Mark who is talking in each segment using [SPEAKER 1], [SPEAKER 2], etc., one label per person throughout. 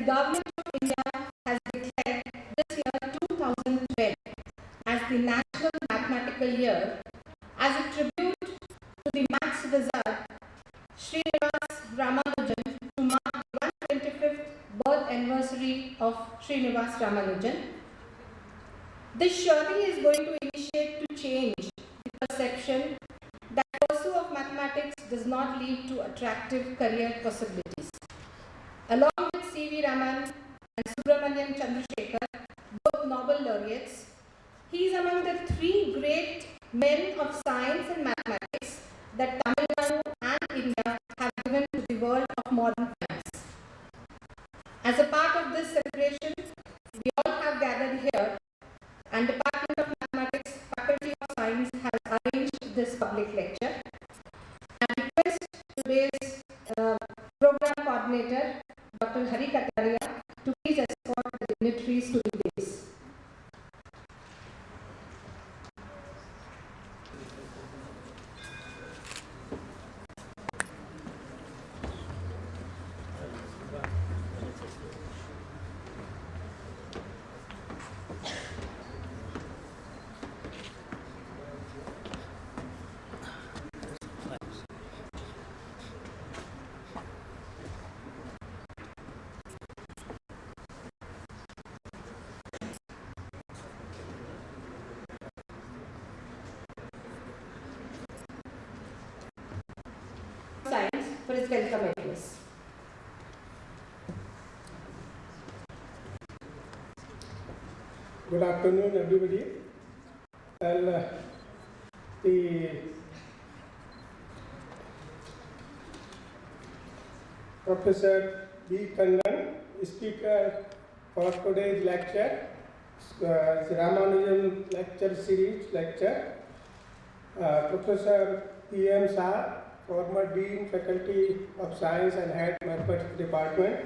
[SPEAKER 1] Government of India has declared this year 2012 as the National Mathematical Year as a tribute to the maths wizard Srinivas Ramanujan to mark the 125th birth anniversary of Srinivas Ramanujan. This surely is going to initiate to change the perception that pursuit of mathematics does not lead to attractive career possibilities. Along with C.V. Raman and Subramanian Chandrasekhar, both Nobel laureates, he is among the three great men of science and mathematics that Tamil Nadu and India have given to the world of modern times. As a part of this celebration, we all have gathered here, and Department of Mathematics, Faculty of Science has arranged this public lecture. I request today's program coordinator, Dr. Hari Kataria, to please escort the dignitaries to the dais. Science for his welcome address.
[SPEAKER 2] Good afternoon, everybody. Well, the Professor B. Kannan, speaker for today's lecture, Ramanujan Lecture Series lecture. Professor P.M. Shah, former Dean, Faculty of Science and Head Mathematics Department.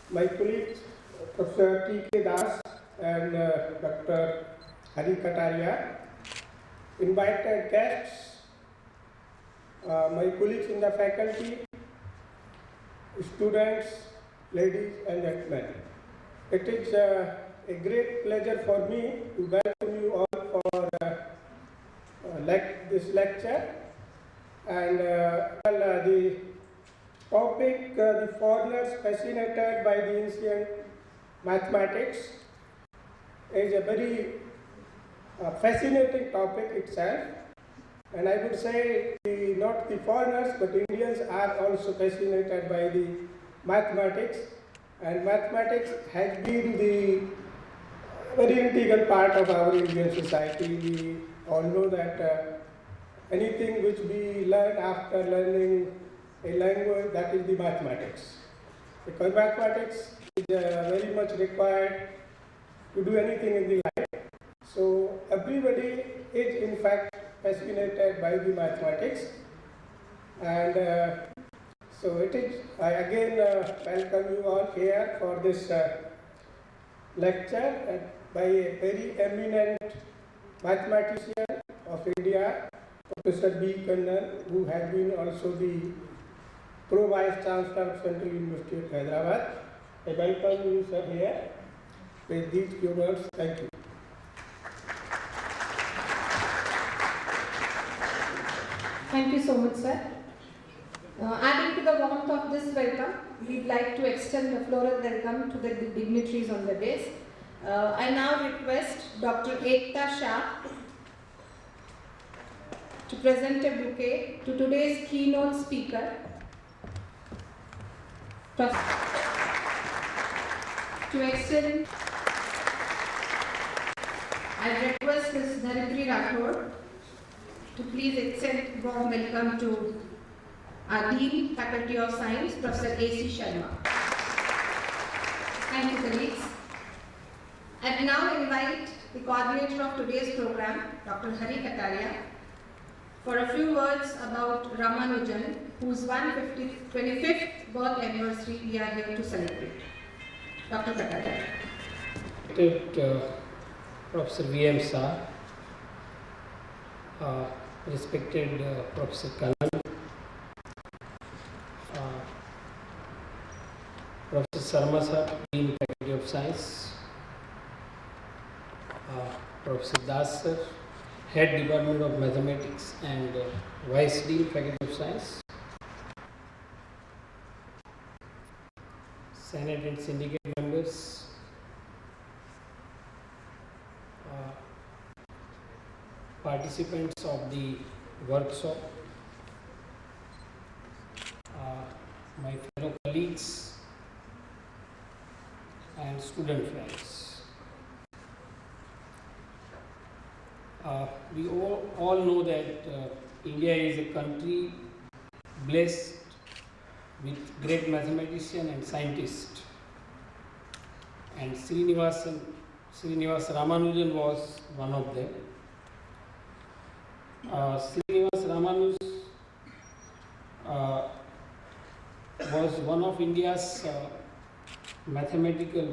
[SPEAKER 2] My colleagues, Professor T.K. Das and Dr. Hari Kataria. Invited guests, my colleagues in the faculty, students, ladies and gentlemen. It is a great pleasure for me to welcome you all for this lecture. And the topic, the foreigners fascinated by the ancient mathematics, is a very fascinating topic itself. And I would say not the foreigners but Indians are also fascinated by the mathematics. And mathematics has been the very integral part of our Indian society. We all know that anything which we learn after learning a language, that is the mathematics. Because mathematics is very much required to do anything in the life. So everybody is in fact fascinated by the mathematics. And so it is, I again welcome you all here for this lecture by a very eminent mathematician of India, Professor B. Kannan, who has been also the Pro Vice Chancellor of Central University of Hyderabad. I welcome you, sir, here with these few words. Thank you.
[SPEAKER 1] Thank you so much, sir. Adding to the warmth of this welcome, we'd like to extend the floral welcome to the dignitaries on the dais. I now request Dr. Ekta Shah to present a bouquet to today's keynote speaker. To extend, I request Ms. Dharitri Rathod to please extend warm welcome to our Dean, Faculty of Science, Professor A.C. Sharma. Thank you, colleagues. I now invite the coordinator of today's program, Dr. Hari Kataria, for a few words about Ramanujan, whose 125th birth anniversary we are here to celebrate. Dr. Kataria.
[SPEAKER 3] Professor V.M. Shah, respected Professor Kannan, Professor Sarma sir, Dean Faculty of Science, Professor Das sir, Head Department of Mathematics and Vice Dean Faculty of Science, Senate and syndicate members, participants of the workshop, my fellow colleagues and student friends. We all know that India is a country blessed with great mathematician and scientist, and Srinivas Ramanujan was one of them. Srinivas Ramanujan was one of India's mathematical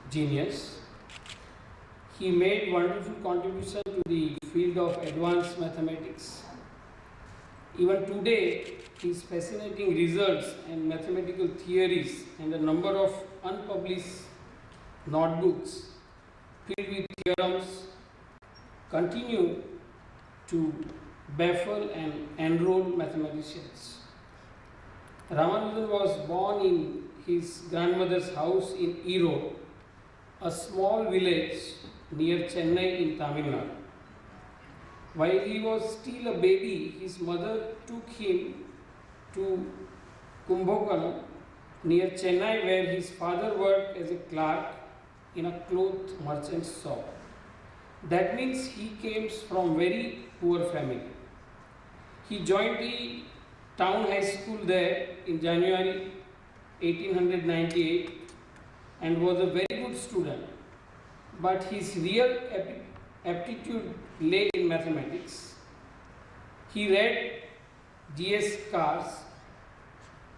[SPEAKER 3] genius. He made wonderful contribution to the field of advanced mathematics. Even today, his fascinating results and mathematical theories and a number of unpublished notebooks filled with theorems continue to baffle and enroll mathematicians. Ramanujan was born in his grandmother's house in Erode, a small village near Chennai in Tamil Nadu. While he was still a baby, his mother took him to Kumbakonam near Chennai, where his father worked as a clerk in a cloth merchant's shop. That means he came from very poor family. He joined the town high school there in January 1898 and was a very good student. But his real aptitude lay in mathematics. He read G.S. Carr's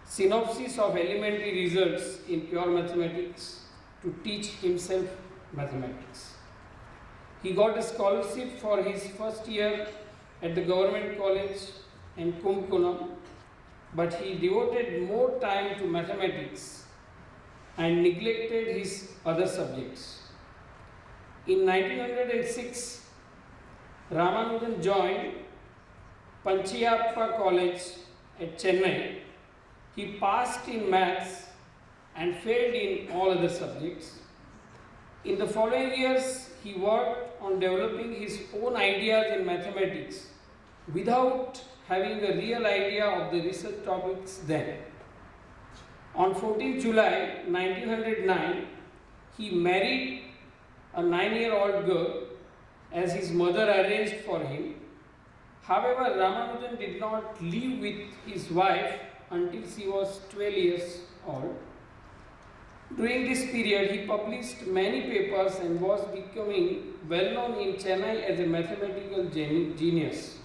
[SPEAKER 3] synopsis of elementary results in pure mathematics to teach himself mathematics. He got a scholarship for his first year at the government college in Kumbakonam, but he devoted more time to mathematics and neglected his other subjects. In 1906, Ramanujan joined Panchayappa College at Chennai. He passed in maths and failed in all other subjects. In the following years, he worked on developing his own ideas in mathematics without having a real idea of the research topics then. On 14 July 1909, he married a 9-year-old girl as his mother arranged for him. However, Ramanujan did not live with his wife until she was 12 years old. During this period, he published many papers and was becoming well known in Chennai as a mathematical genius.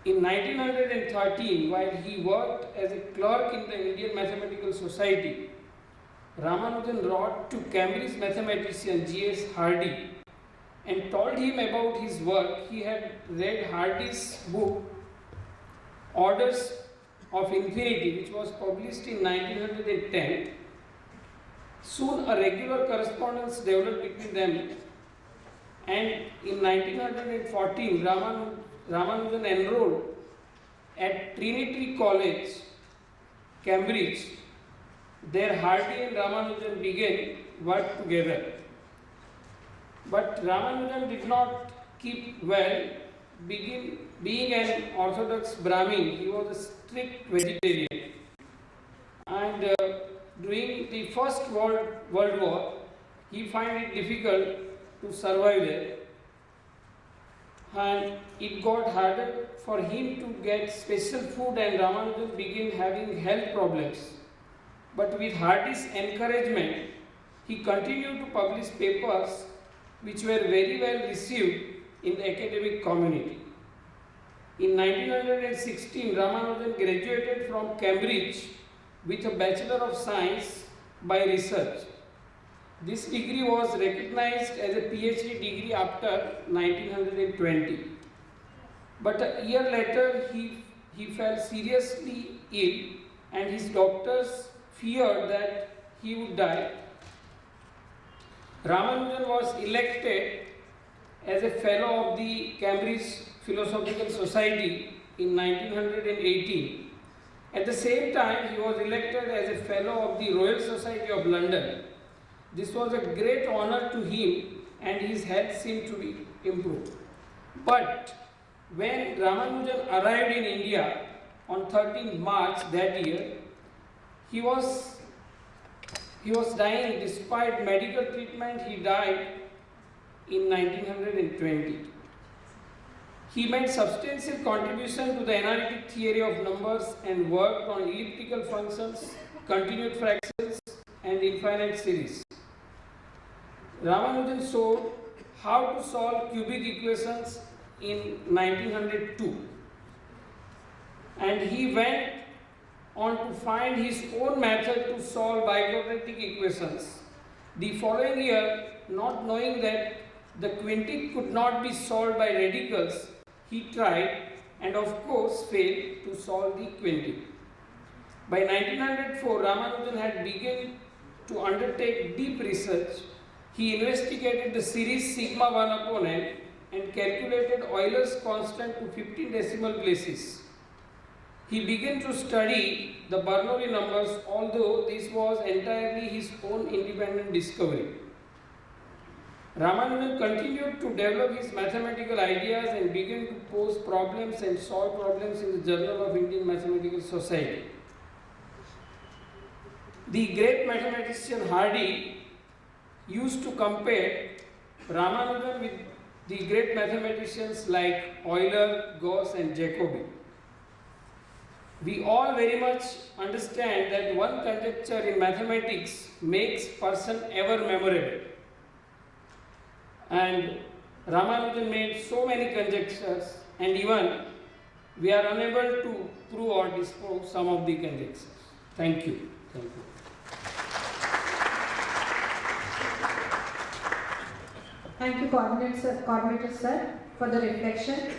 [SPEAKER 3] In 1913, while he worked as a clerk in the Indian Mathematical Society, Ramanujan wrote to Cambridge mathematician G.S. Hardy and told him about his work. He had read Hardy's book Orders of Infinity, which was published in 1910. Soon a regular correspondence developed between them, and in 1914 Ramanujan enrolled at Trinity College, Cambridge. There Hardy and Ramanujan began work together. But Ramanujan did not keep well. Being an orthodox Brahmin, he was a strict vegetarian. And during the First World War, he found it difficult to survive there. And it got harder for him to get special food, and Ramanujan began having health problems. But with Hardy's encouragement, he continued to publish papers which were very well received in the academic community. In 1916, Ramanujan graduated from Cambridge with a Bachelor of Science by research. This degree was recognized as a PhD degree after 1920. But a year later, he fell seriously ill, and his doctors feared that he would die, Ramanujan was elected as a fellow of the Cambridge Philosophical Society in 1918. At the same time, he was elected as a fellow of the Royal Society of London. This was a great honor to him and his health seemed to be improved. But when Ramanujan arrived in India on 13 March that year, he was dying. Despite medical treatment, he died in 1920. He made substantial contribution to the analytic theory of numbers and worked on elliptical functions, continued fractions, and infinite series. Ramanujan showed how to solve cubic equations in 1902, and he went on to find his own method to solve biquadratic equations. The following year, not knowing that the quintic could not be solved by radicals, he tried and of course failed to solve the quintic. By 1904, Ramanujan had begun to undertake deep research. He investigated the series sigma 1 upon n and calculated Euler's constant to 15 decimal places. He began to study the Bernoulli numbers, although this was entirely his own independent discovery. Ramanujan continued to develop his mathematical ideas and began to pose problems and solve problems in the Journal of Indian Mathematical Society. The great mathematician Hardy used to compare Ramanujan with the great mathematicians like Euler, Gauss and Jacobi. We all very much understand that one conjecture in mathematics makes person ever memorable. And Ramanujan made so many conjectures, and even we are unable to prove or disprove some of the conjectures. Thank you. Thank you.
[SPEAKER 1] Thank you, Coordinator sir, for the reflection.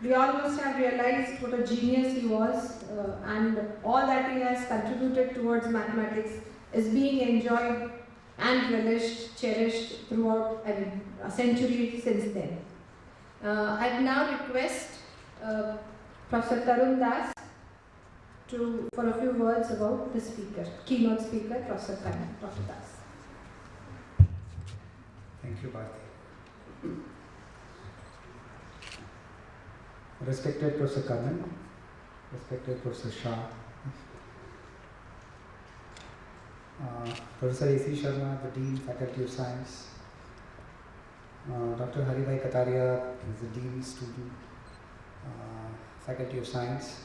[SPEAKER 1] We all must have realized what a genius he was, and all that he has contributed towards mathematics is being enjoyed and relished, cherished throughout a century since then. I now request Professor Tarun Das for a few words about the speaker, keynote speaker, Professor Kannan. Dr. Das.
[SPEAKER 4] Thank you, Bharti. Respected Professor Kannan, respected Professor Shah, Professor A.C. Sharma, the Dean, Faculty of Science, Dr. Haribhai Kataria is the Dean, Student, Faculty of Science,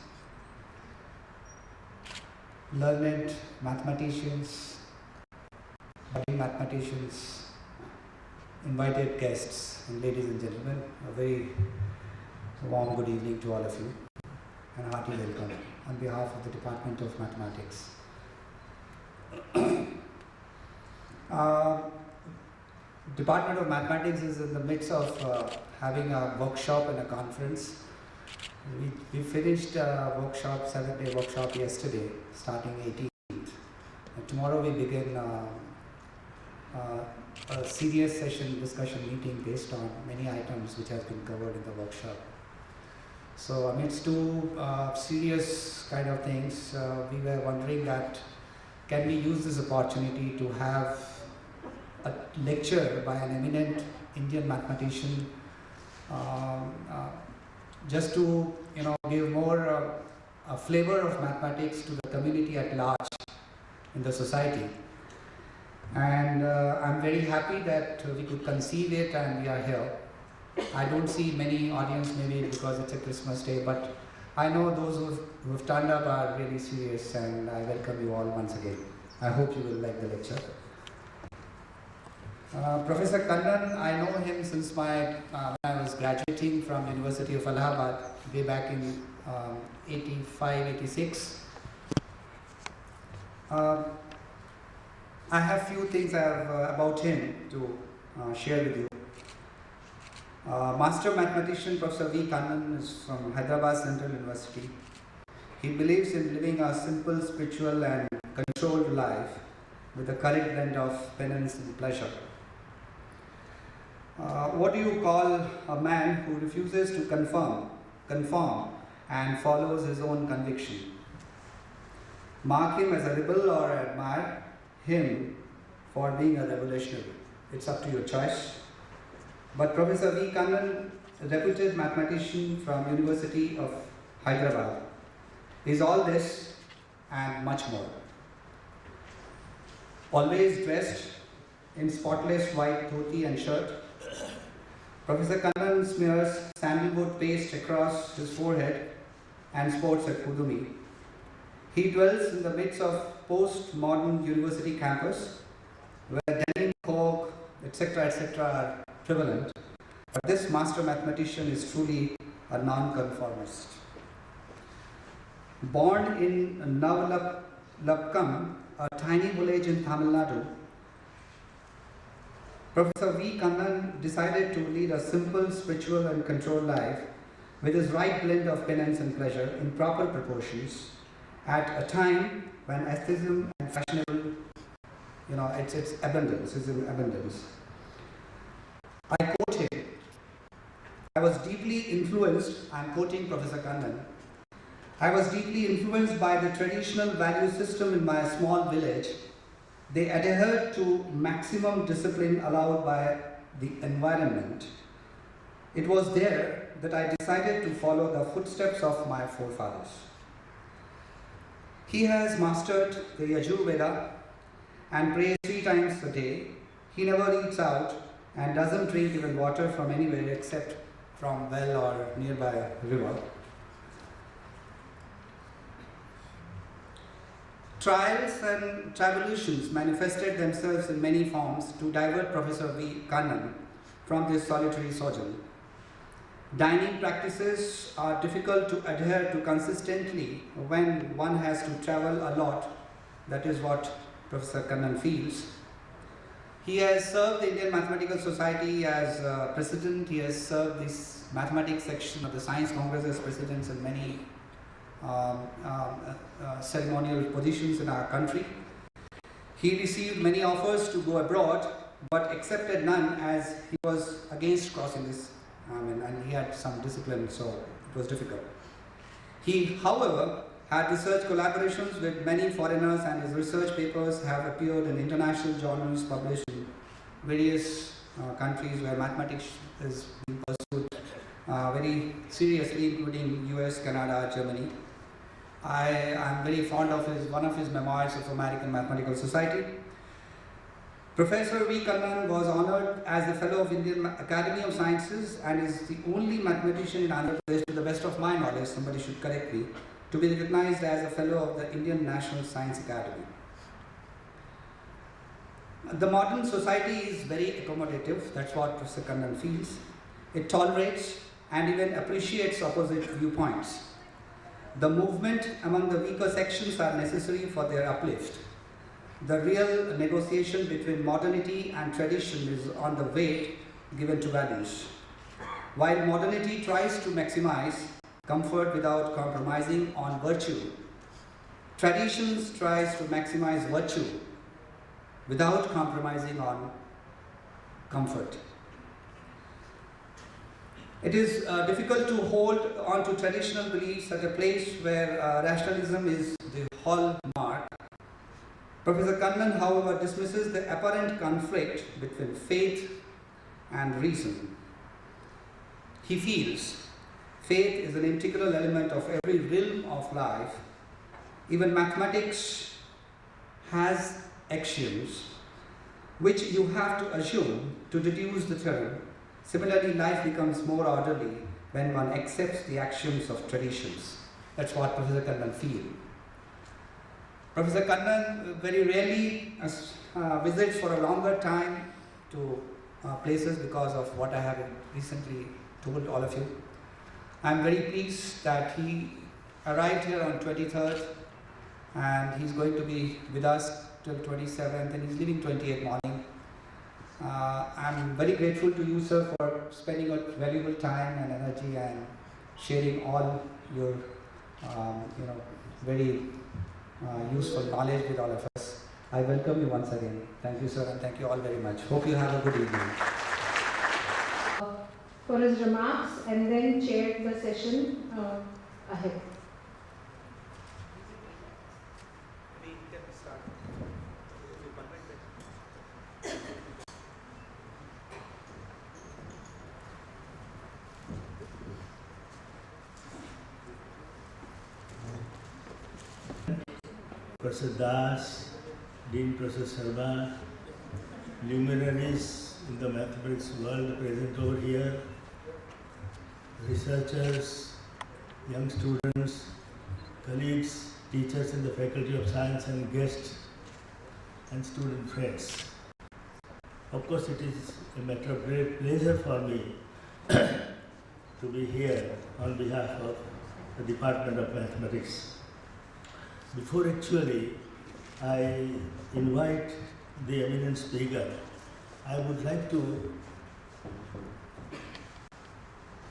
[SPEAKER 4] learned mathematicians, budding mathematicians, invited guests, and ladies and gentlemen, a very warm good evening to all of you and hearty welcome on behalf of the Department of Mathematics. Department of Mathematics is in the midst of having a workshop and a conference. We finished a workshop, 7-day workshop yesterday, starting 18th. And tomorrow we begin a serious session discussion meeting based on many items which have been covered in the workshop. So amidst two serious kind of things, we were wondering that can we use this opportunity to have a lecture by an eminent Indian mathematician, just to give more a flavor of mathematics to the community at large in the society. And I'm very happy that we could conceive it and we are here. I don't see many audience, maybe because it's a Christmas day, but I know those who have turned up are really serious, and I welcome you all once again. I hope you will like the lecture. Professor Kannan, I know him since when I was graduating from University of Allahabad way back in 85, 86. I have few things about him to share with you. Master mathematician Professor V. Kannan is from Hyderabad Central University. He believes in living a simple, spiritual and controlled life with a correct blend of penance and pleasure. What do you call a man who refuses to conform and follows his own conviction? Mark him as a rebel or admire him for being a revolutionary. It's up to your choice. But Professor V. Kannan, a reputed mathematician from University of Hyderabad, is all this and much more. Always dressed in spotless white dhoti and shirt, Professor Kannan smears sandalwood paste across his forehead and sports a kudumi. He dwells in the midst of post-modern university campus where denim, coke, etc. are prevalent. But this master mathematician is truly a non-conformist. Born in Navalapkam, a tiny village in Tamil Nadu, Professor V. Kannan decided to lead a simple, spiritual and controlled life with his right blend of penance and pleasure in proper proportions at a time when aesthetism and fashionable, it's abundance, is in abundance. I quote him, I was deeply influenced, I'm quoting Professor Kannan, I was deeply influenced by the traditional value system in my small village. They adhered to maximum discipline allowed by the environment. It was there that I decided to follow the footsteps of my forefathers. He has mastered the Yajurveda and prays 3 times a day. He never eats out and doesn't drink even water from anywhere except from well or nearby river. Trials and tribulations manifested themselves in many forms to divert Professor V. Kannan from this solitary sojourn. Dining practices are difficult to adhere to consistently when one has to travel a lot. That is what Professor Kannan feels. He has served the Indian Mathematical Society as president. He has served this mathematics section of the Science Congress as president in many ceremonial positions in our country. He received many offers to go abroad but accepted none as he was against crossing this and he had some discipline, so it was difficult. He, however, had research collaborations with many foreigners and his research papers have appeared in international journals published in various countries where mathematics is being pursued very seriously, including US, Canada, Germany. I am very fond of one of his memoirs of American Mathematical Society. Professor V. Kannan was honored as a Fellow of Indian Academy of Sciences and is the only mathematician in Andhra Pradesh, to the best of my knowledge, somebody should correct me, to be recognized as a Fellow of the Indian National Science Academy. The modern society is very accommodative, that's what Professor Kannan feels. It tolerates and even appreciates opposite viewpoints. The movement among the weaker sections are necessary for their uplift. The real negotiation between modernity and tradition is on the weight given to values. While modernity tries to maximize comfort without compromising on virtue, traditions tries to maximize virtue without compromising on comfort. It is difficult to hold on to traditional beliefs at a place where rationalism is the hallmark. Professor Kannan, however, dismisses the apparent conflict between faith and reason. He feels faith is an integral element of every realm of life. Even mathematics has axioms which you have to assume to deduce the theorem. Similarly, life becomes more orderly when one accepts the axioms of traditions. That's what Professor Kannan feels. Professor Kannan very rarely visits for a longer time to places because of what I have recently told all of you. I am very pleased that he arrived here on 23rd and he's going to be with us till 27th and he's leaving 28th morning. I'm very grateful to you, sir, for spending your valuable time and energy and sharing all your very useful knowledge with all of us. I welcome you once again. Thank you, sir, and thank you all very much. Hope you have a good evening.
[SPEAKER 1] For his remarks and then chair the session ahead.
[SPEAKER 5] Professor Das, Dean Professor Sharma, luminaries in the mathematics world present over here, researchers, young students, colleagues, teachers in the Faculty of Science and guests and student friends. Of course, it is a matter of great pleasure for me to be here on behalf of the Department of Mathematics. Before actually I invite the eminent speaker, I would like to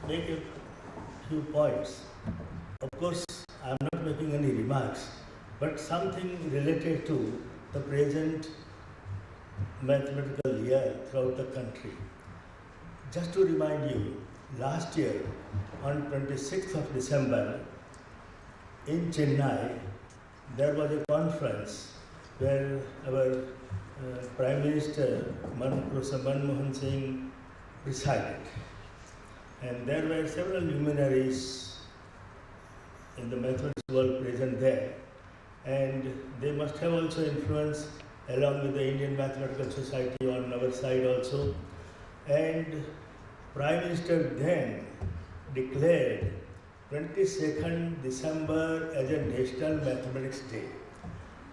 [SPEAKER 5] make a few points. Of course, I am not making any remarks, but something related to the present mathematical year throughout the country. Just to remind you, last year on 26th of December in Chennai, there was a conference where our Prime Minister Professor Manmohan Singh presided, and there were several luminaries in the mathematics world present there, and they must have also influenced along with the Indian Mathematical Society on our side also. And Prime Minister then declared 22nd December as a National Mathematics Day.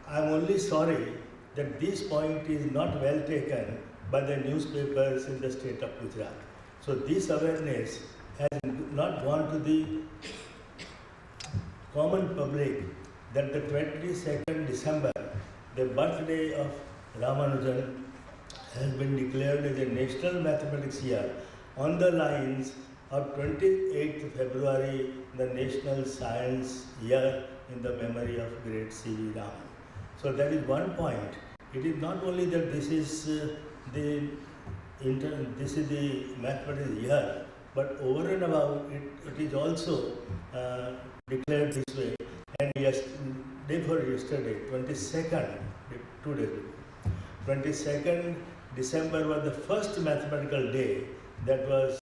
[SPEAKER 5] I am only sorry that this point is not well taken by the newspapers in the state of Gujarat. So this awareness has not gone to the common public that the 22nd December, the birthday of Ramanujan, has been declared as a National Mathematics Year on the lines of 28th February, the National Science Year in the memory of great C.V. Raman. So that is one point. It is not only that this is the mathematics year, but over and above it is also declared this way. And day before yesterday, 22nd, 2 days before, 22nd December was the first mathematical day that was